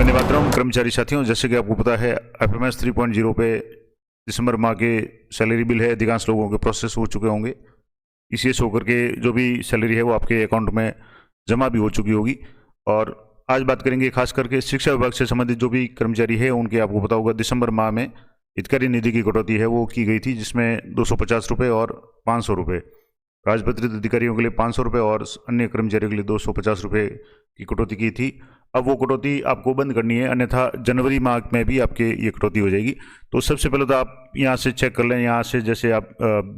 वंदे मातरम कर्मचारी साथियों, जैसे कि आपको पता है एफएमएस 3.0 पे दिसंबर माह के सैलरी बिल है अधिकांश लोगों के प्रोसेस हो चुके होंगे। ईसीएस होकर के जो भी सैलरी है वो आपके अकाउंट में जमा भी हो चुकी होगी। और आज बात करेंगे खास करके शिक्षा विभाग से संबंधित जो भी कर्मचारी है उनके, आपको पता होगा दिसंबर माह में हितकारी निधि की कटौती है वो की गई थी, जिसमें 250 रुपये और 500 रुपये राजपत्रित अधिकारियों के लिए 500 रुपये और अन्य कर्मचारियों के लिए 250 रुपये की कटौती की थी। अब वो कटौती आपको बंद करनी है, अन्यथा जनवरी माह में भी आपके ये कटौती हो जाएगी। तो सबसे पहले तो आप यहाँ से चेक कर लें, यहाँ से जैसे आप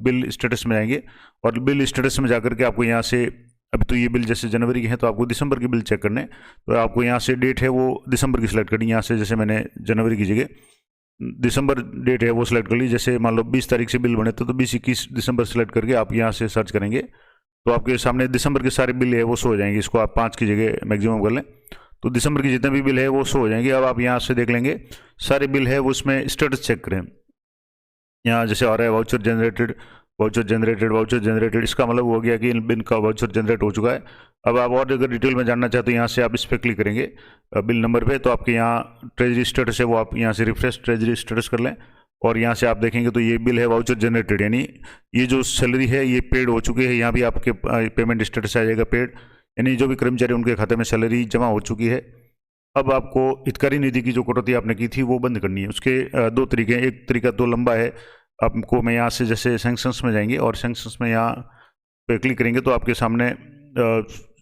बिल स्टेटस में जाएंगे और बिल स्टेटस में जाकर के आपको यहाँ से, अभी तो ये बिल जैसे जनवरी के हैं तो आपको दिसंबर के बिल चेक करने हैं। तो आपको यहाँ से डेट है वो दिसंबर की सिलेक्ट करनी है। यहाँ से जैसे मैंने जनवरी की जगह दिसंबर डेट है वो सिलेक्ट कर ली। जैसे मान लो 20 तारीख से बिल बने तो 20-21 दिसंबर सेलेक्ट करके आप यहाँ से सर्च करेंगे तो आपके सामने दिसंबर के सारे बिल है वो शो हो जाएंगे। इसको आप 5 की जगह मैक्सिमम कर लें तो दिसंबर की जितने भी बिल है वो शो हो जाएंगे। अब आप यहाँ से देख लेंगे सारे बिल है वो उसमें स्टेटस चेक करें। यहाँ जैसे आ रहा है voucher generated, voucher generated, voucher generated, इसका मतलब हो गया कि इन बिल का वाउचर जनरेट हो चुका है। अब आप और अगर डिटेल में जानना चाहते हो यहाँ से आप इस पर क्लिक करेंगे बिल नंबर पे, तो आपके यहाँ ट्रेजरी स्टेटस है वो आप यहाँ से रिफ्रेश ट्रेजरी स्टेटस कर लें और यहाँ से आप देखेंगे तो ये बिल है वाउचर जनरेटेड, यानी ये जो सैलरी है ये पेड हो चुकी है। यहाँ भी आपके पेमेंट स्टेटस आ जाएगा पेड, यानी जो भी कर्मचारी उनके खाते में सैलरी जमा हो चुकी है। अब आपको हितकारी निधि की जो कटौती आपने की थी वो बंद करनी है। उसके 2 तरीके हैं, एक तरीका तो लंबा है। आपको मैं यहाँ से जैसे सैंक्शंस में जाएंगे और सैंक्शंस में यहाँ पे क्लिक करेंगे तो आपके सामने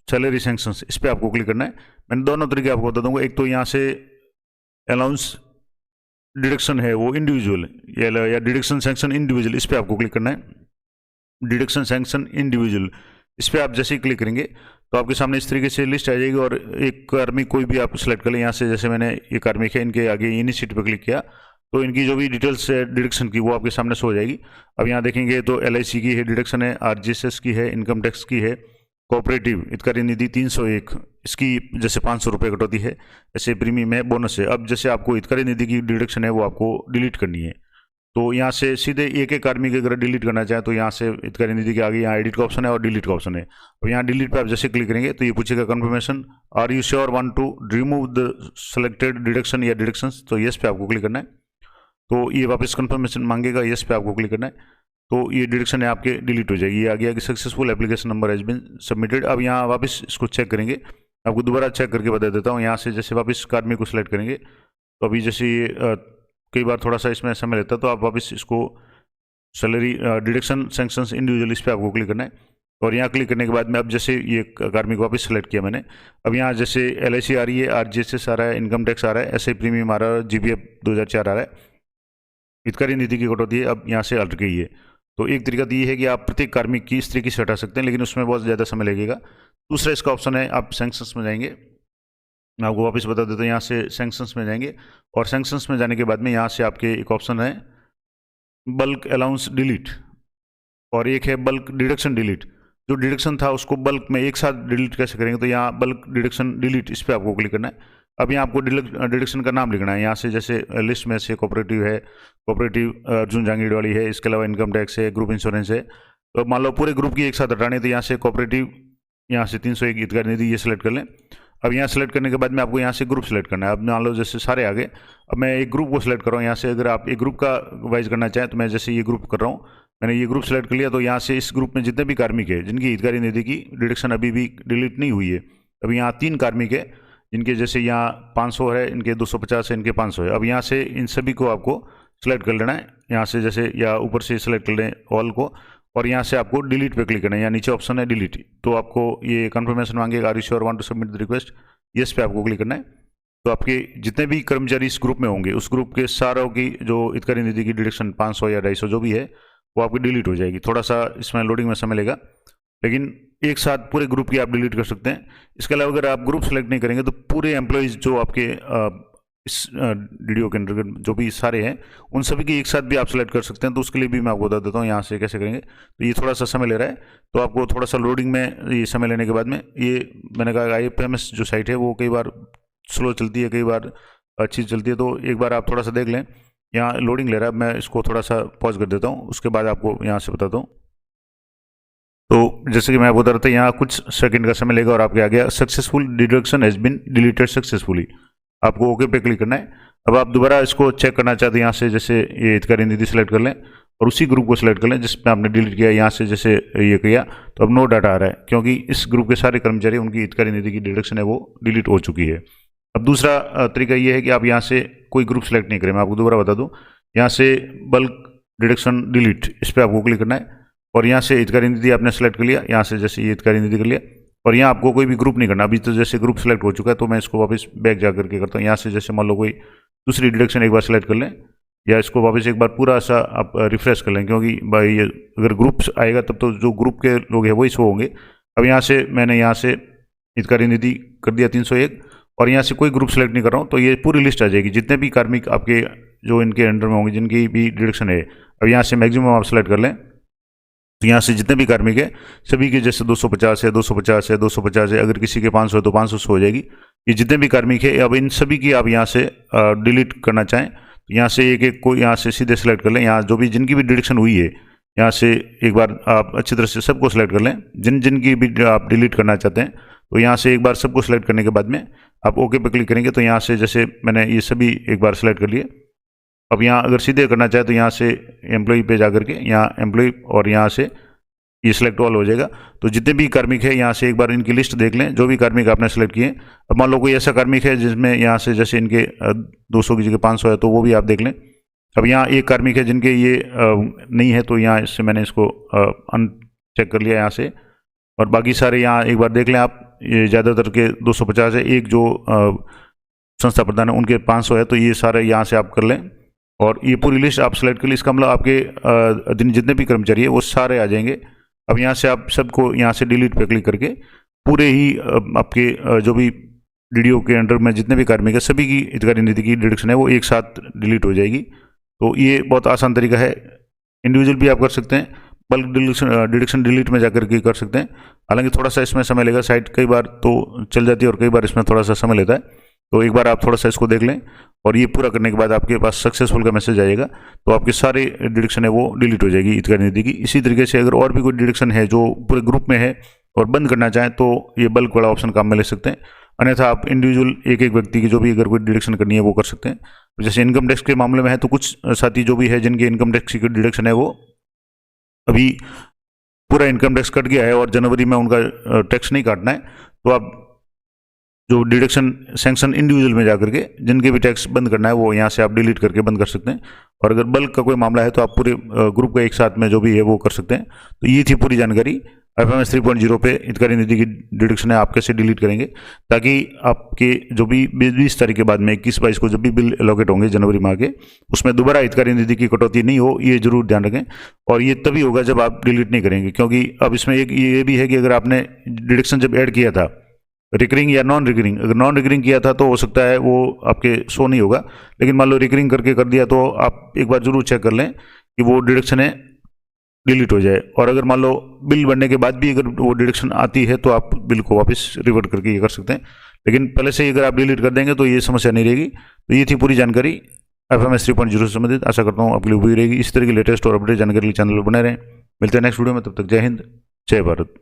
सैलरी सैंक्शंस, इस पर आपको क्लिक करना है। मैंने दोनों तरीके आपको बता दूंगा। एक तो यहाँ से अलाउंस डिडक्शन है वो इंडिविजुअल या डिडक्शन सैंक्शन इंडिविजुअल, इस पर आपको क्लिक करना है। डिडक्शन सैंक्शन इंडिविजुअल, इस पर आप जैसे ही क्लिक करेंगे तो आपके सामने इस तरीके से लिस्ट आ जाएगी और एक कार्मिक कोई भी आप सेलेक्ट कर लें। यहाँ से जैसे मैंने ये कार्मिक है, इनके आगे इनिशिएट पर क्लिक किया तो इनकी जो भी डिटेल्स है डिडक्शन की वो आपके सामने शो हो जाएगी। अब यहाँ देखेंगे तो LIC की है डिडक्शन है, RGSS की है, इनकम टैक्स की है, कोऑपरेटिव हितकारी निधि 301, इसकी जैसे 500 रुपये कटौती है, ऐसे प्रीमियम है, बोनस है। अब जैसे आपको हितकारी निधि की डिडक्शन है वो आपको डिलीट करनी है तो यहाँ से सीधे एक कार्मिक अगर डिलीट करना चाहे तो यहाँ से हितकारी निधि के आगे यहाँ एडिट का ऑप्शन है और डिलीट का ऑप्शन है। और यहाँ डिलीट पे आप जैसे क्लिक करेंगे तो ये पूछेगा confirmation, are you sure want to remove the selected deduction या डिडक्शंस, तो यस पे आपको क्लिक करना है। तो ये वापस कंफर्मेशन मांगेगा, यस पे आपको क्लिक करना है तो ये डिडक्शन है आपके डिलीट हो जाएगी। ये आ गया कि successful application number has been submitted. अब यहाँ वापस इसको चेक करेंगे, आपको दोबारा चेक करके बता देता हूँ। यहाँ से जैसे वापस कार्मिक को सिलेक्ट करेंगे तो अभी जैसे ये कई बार थोड़ा सा इसमें समय लेता है तो आप वापस इसको सैलरी डिडक्शन सैंक्शंस इंडिविजुअल, इस पर आपको क्लिक करना है। और यहाँ क्लिक करने के बाद में अब जैसे ये कार्मिक वापस सेलेक्ट किया मैंने, अब यहाँ जैसे LIC आ रही है, RGSS आ रहा है, इनकम टैक्स आ रहा है, SI प्रीमियम आ रहा है, GPF 2004 आ रहा है, हितकारी निधि की कटौती है अब यहाँ से हट गई है। तो एक तरीका तो ये है कि आप प्रत्येक कार्मिक की इस तरीके से हटा सकते हैं, लेकिन उसमें बहुत ज़्यादा समय लगेगा। दूसरा इसका ऑप्शन है, आप सैंक्शंस में जाएंगे, मैं आपको वापस बता देता हूँ। यहाँ से सैंक्शंस में जाएंगे और सैंक्शंस में जाने के बाद में यहाँ से आपके एक ऑप्शन है बल्क अलाउंस डिलीट और एक है बल्क डिडक्शन डिलीट। जो डिडक्शन था उसको बल्क में एक साथ डिलीट कैसे करेंगे, तो यहाँ बल्क डिडक्शन डिलीट, इस पर आपको क्लिक करना है। अब यहाँ आपको डिडक्शन का नाम लिखना है। यहाँ से जैसे लिस्ट में से कोऑपरेटिव है, कोऑपरेटिव अर्जुन जांगीड़वाली है, इसके अलावा इनकम टैक्स है, ग्रुप इंश्योरेंस है। तो मान लो पूरे ग्रुप की एक साथ हटानी है तो यहाँ से कोऑपरेटिव, यहाँ से 301 हितकारी निधि ये सेलेक्ट कर लें। अब यहाँ सेलेक्ट करने के बाद में आपको यहाँ से ग्रुप सेलेक्ट करना है। अब मान लो जैसे सारे आ गए, अब मैं एक ग्रुप को सिलेक्ट कर रहा हूँ। यहाँ से अगर आप एक ग्रुप का वाइज करना चाहें तो मैं जैसे ये ग्रुप कर रहा हूँ, मैंने ये ग्रुप सेलेक्ट कर लिया। तो यहाँ से इस ग्रुप में जितने भी कार्मिक है जिनकी हितकारी निधि की डिडक्शन अभी भी डिलीट नहीं हुई है, अभी यहाँ 3 कार्मिक है जिनके जैसे यहाँ 500 है, इनके 250 है, इनके 500 है। अब यहाँ से इन सभी को आपको सेलेक्ट कर लेना है। यहाँ से जैसे या ऊपर से सेलेक्ट कर लें ऑल को और यहाँ से आपको डिलीट पे क्लिक करना है। यहाँ नीचे ऑप्शन है डिलीट, तो आपको ये कंफर्मेशन मांगेगा, are you sure want to submit the request, yes पे आपको क्लिक करना है। तो आपके जितने भी कर्मचारी इस ग्रुप में होंगे उस ग्रुप के सारों की जो हितकारी निधि की डिडक्शन 500 या 250 जो भी है वो आपकी डिलीट हो जाएगी। थोड़ा सा इसमें लोडिंग में समय लेगा, लेकिन एक साथ पूरे ग्रुप की आप डिलीट कर सकते हैं। इसके अलावा अगर आप ग्रुप सेलेक्ट नहीं करेंगे तो पूरे एम्प्लॉयज़ जो आपके इस DDO के अंडर जो भी सारे हैं उन सभी की एक साथ भी आप सेलेक्ट कर सकते हैं। तो उसके लिए भी मैं आपको बता देता हूँ यहाँ से कैसे करेंगे। तो ये थोड़ा सा समय ले रहा है, तो आपको थोड़ा सा लोडिंग में ये समय लेने के बाद में, ये मैंने कहा IFMS जो साइट है वो कई बार स्लो चलती है, कई बार अच्छी चलती है, तो एक बार आप थोड़ा सा देख लें। यहाँ लोडिंग ले रहा है, मैं इसको थोड़ा सा पॉज कर देता हूँ, उसके बाद आपको यहाँ से बताता हूँ। तो जैसे कि मैं बता रहा था यहाँ कुछ सेकंड का समय लेगा और आपके आ गया successful deduction has been deleted successfully. आपको ओके पे क्लिक करना है। अब आप दोबारा इसको चेक करना चाहते हैं, यहाँ से जैसे ये हितकारी निधि सेलेक्ट कर लें और उसी ग्रुप को सिलेक्ट कर लें जिसमें आपने डिलीट किया। यहाँ से जैसे ये किया तो अब नो डाटा आ रहा है, क्योंकि इस ग्रुप के सारे कर्मचारी उनकी हितकारी निधि की डिडक्शन है वो डिलीट हो चुकी है। अब दूसरा तरीका ये है कि आप यहाँ से कोई ग्रुप सेलेक्ट नहीं करें। मैं आपको दोबारा बता दूँ, यहाँ से बल्क डिडक्शन डिलीट, इस पर आपको क्लिक करना है और यहाँ से हितकारी निधि आपने सेलेक्ट कर लिया, यहाँ से जैसे ये हितकारी निधि कर लिया और यहाँ आपको कोई भी ग्रुप नहीं करना। अभी तो जैसे ग्रुप सेलेक्ट हो चुका है तो मैं इसको वापस बैक जा करके करता हूँ। यहाँ से जैसे मान लो कोई दूसरी डिडक्शन एक बार सेलेक्ट कर लें या इसको वापस एक बार पूरा सा आप रिफ्रेश कर लें, क्योंकि भाई अगर ग्रुप आएगा तब तो जो ग्रुप के लोग हैं वही शो होंगे। अब यहाँ से मैंने यहाँ से हितकारी निधि कर दिया 301 और यहाँ से कोई ग्रुप सेलेक्ट नहीं कर रहा हूँ, तो ये पूरी लिस्ट आ जाएगी जितने भी कार्मिक आपके जो इनके अंडर में होंगे जिनकी भी डिडक्शन है। अब यहाँ से मैक्सिमम आप सेलेक्ट कर लें, तो यहाँ से जितने भी कार्मिक है सभी के जैसे 250 है 250 है 250 है, अगर किसी के 500 है तो 500 हो जाएगी। ये जितने भी कार्मिक है अब इन सभी की आप यहाँ से डिलीट करना चाहें तो यहाँ से एक एक को यहाँ से सीधे सेलेक्ट कर लें। यहाँ जो भी जिनकी भी डिडक्शन हुई है यहाँ से एक बार आप अच्छी तरह से सबको सेलेक्ट कर लें, जिनकी भी आप डिलीट करना चाहते हैं। तो यहाँ से एक बार सबको सेलेक्ट करने के बाद में आप ओके पे क्लिक करेंगे तो यहाँ से जैसे मैंने ये सभी एक बार सेलेक्ट कर लिए। अब यहाँ अगर सीधे करना चाहे तो यहाँ से एम्प्लॉई पे जा करके यहाँ एम्प्लॉई और यहाँ से ये सिलेक्ट ऑल हो जाएगा। तो जितने भी कार्मिक है यहाँ से एक बार इनकी लिस्ट देख लें, जो भी कार्मिक आपने सेलेक्ट किए। अब मान लो कोई ऐसा कार्मिक है जिसमें यहाँ से जैसे इनके 200 की जगह 500 है तो वो भी आप देख लें। अब यहाँ एक कार्मिक है जिनके ये नहीं है तो यहाँ इससे मैंने इसको अनचेक कर लिया यहाँ से, और बाकी सारे यहाँ एक बार देख लें आप। ये ज़्यादातर के 250 है, एक जो संस्था प्रधान है उनके 500 है, तो ये सारे यहाँ से आप कर लें और ये पूरी लिस्ट आप सेलेक्ट कर ली। इसका मतलब आपके दिन जितने भी कर्मचारी है वो सारे आ जाएंगे। अब यहाँ से आप सबको यहाँ से डिलीट पे क्लिक करके पूरे ही आपके जो भी डीडीओ के अंडर में जितने भी कार्मिक है सभी की हितकारी निधि की डिडक्शन है वो एक साथ डिलीट हो जाएगी। तो ये बहुत आसान तरीका है। इंडिविजुअल भी आप कर सकते हैं, बल्क डिडक्शन डिलीट में जाकर के कर सकते हैं। हालांकि थोड़ा सा इसमें समय लगेगा, साइट कई बार तो चल जाती है और कई बार इसमें थोड़ा सा समय लेता है। तो एक बार आप थोड़ा सा इसको देख लें और ये पूरा करने के बाद आपके पास सक्सेसफुल का मैसेज आएगा, तो आपके सारे डिडक्शन है वो डिलीट हो जाएगी हितकारी निधि की। इसी तरीके से अगर और भी कोई डिडक्शन है जो पूरे ग्रुप में है और बंद करना चाहें तो ये बल्क वाला ऑप्शन काम में ले सकते हैं। अन्यथा आप इंडिविजुअल एक एक व्यक्ति की जो भी अगर कोई डिडक्शन करनी है वो कर सकते हैं। जैसे इनकम टैक्स के मामले में है तो कुछ साथी जो भी है जिनके इनकम टैक्स की डिडक्शन है वो अभी पूरा इनकम टैक्स कट गया है और जनवरी में उनका टैक्स नहीं काटना है, तो आप जो डिडक्शन सैंक्शन इंडिविजुअल में जाकर के जिनके भी टैक्स बंद करना है वो यहाँ से आप डिलीट करके बंद कर सकते हैं। और अगर बल्क का कोई मामला है तो आप पूरे ग्रुप का एक साथ में जो भी है वो कर सकते हैं। तो ये थी पूरी जानकारी FMS 3.0 पे हितकारी निधि की डिडक्शन है आप कैसे डिलीट करेंगे, ताकि आपके जो भी 20 तारीख के बाद में 21-22 को जब भी बिल एलोकेट होंगे जनवरी माह के, उसमें दोबारा हितकारी निधि की कटौती नहीं हो, ये जरूर ध्यान रखें। और ये तभी होगा जब आप डिलीट नहीं करेंगे, क्योंकि अब इसमें एक ये भी है कि अगर आपने डिडक्शन जब ऐड किया था रिकरिंग या नॉन रिकरिंग, अगर नॉन रिकरिंग किया था तो हो सकता है वो आपके शो नहीं होगा, लेकिन मान लो रिकरिंग करके कर दिया तो आप एक बार जरूर चेक कर लें कि वो डिडक्शन है डिलीट हो जाए। और अगर मान लो बिल बनने के बाद भी अगर वो डिडक्शन आती है तो आप बिल को वापस रिवर्ट करके ये कर सकते हैं, लेकिन पहले से ही अगर आप डिलीट कर देंगे तो ये समस्या नहीं रहेगी। तो ये थी पूरी जानकारी FMS 3.0 से संबंधित। आशा करता हूँ आपके लिए उपयोगी रहेगी। इस तरह की लेटेस्ट और अपडेट जानकारी चैनल पर बने रहें। मिलते हैं नेक्स्ट वीडियो में, तब तक जय हिंद जय भारत।